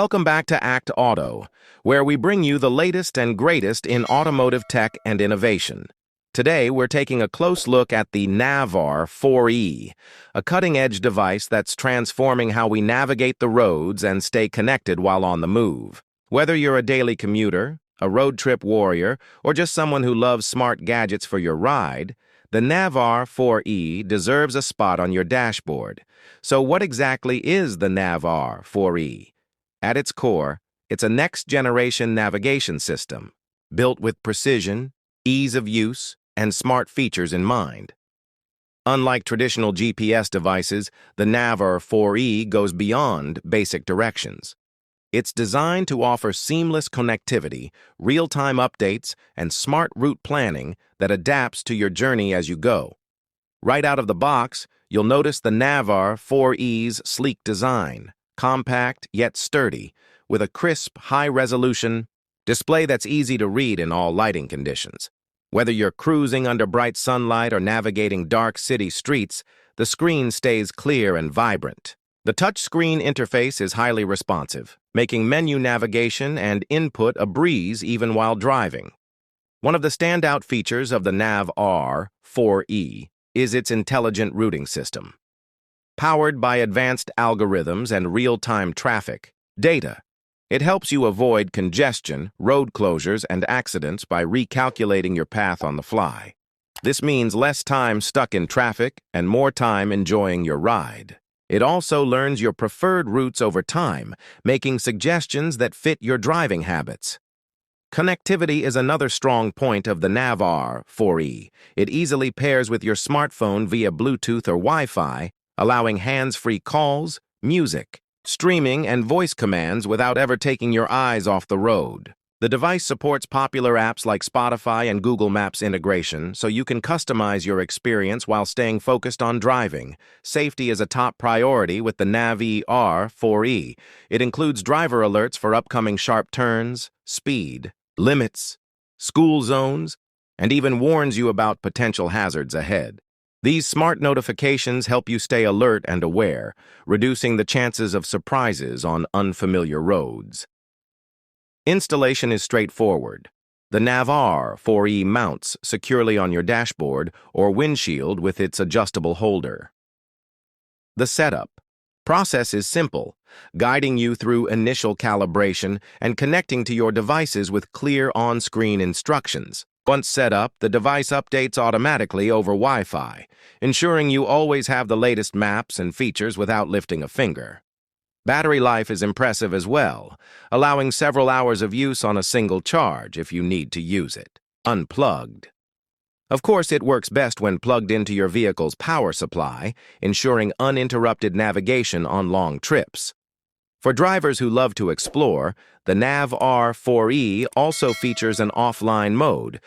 Welcome back to Act Auto, where we bring you the latest and greatest in automotive tech and innovation. Today, we're taking a close look at the NAV 4E, a cutting-edge device that's transforming how we navigate the roads and stay connected while on the move. Whether you're a daily commuter, a road trip warrior, or just someone who loves smart gadgets for your ride, the NAV 4E deserves a spot on your dashboard. So what exactly is the NAV 4E? At its core, it's a next-generation navigation system, built with precision, ease of use, and smart features in mind. Unlike traditional GPS devices, the NAV 4E goes beyond basic directions. It's designed to offer seamless connectivity, real-time updates, and smart route planning that adapts to your journey as you go. Right out of the box, you'll notice the NAV 4E's sleek design, compact yet sturdy, with a crisp, high-resolution display that's easy to read in all lighting conditions. Whether you're cruising under bright sunlight or navigating dark city streets, the screen stays clear and vibrant. The touchscreen interface is highly responsive, making menu navigation and input a breeze even while driving. One of the standout features of the NAV 4E is its intelligent routing system. Powered by advanced algorithms and real-time traffic data, it helps you avoid congestion, road closures, and accidents by recalculating your path on the fly. This means less time stuck in traffic and more time enjoying your ride. It also learns your preferred routes over time, making suggestions that fit your driving habits. Connectivity is another strong point of the NAV 4E. It easily pairs with your smartphone via Bluetooth or Wi-Fi, allowing hands-free calls, music, streaming, and voice commands without ever taking your eyes off the road. The device supports popular apps like Spotify and Google Maps integration, so you can customize your experience while staying focused on driving. Safety is a top priority with the NAV 4E. It includes driver alerts for upcoming sharp turns, speed limits, school zones, and even warns you about potential hazards ahead. These smart notifications help you stay alert and aware, reducing the chances of surprises on unfamiliar roads. Installation is straightforward. The NAV 4E mounts securely on your dashboard or windshield with its adjustable holder. The setup process is simple, guiding you through initial calibration and connecting to your devices with clear on-screen instructions. Once set up, the device updates automatically over Wi-Fi, ensuring you always have the latest maps and features without lifting a finger. Battery life is impressive as well, allowing several hours of use on a single charge if you need to use it, unplugged. Of course, it works best when plugged into your vehicle's power supply, ensuring uninterrupted navigation on long trips. For drivers who love to explore, the NAV 4E also features an offline mode,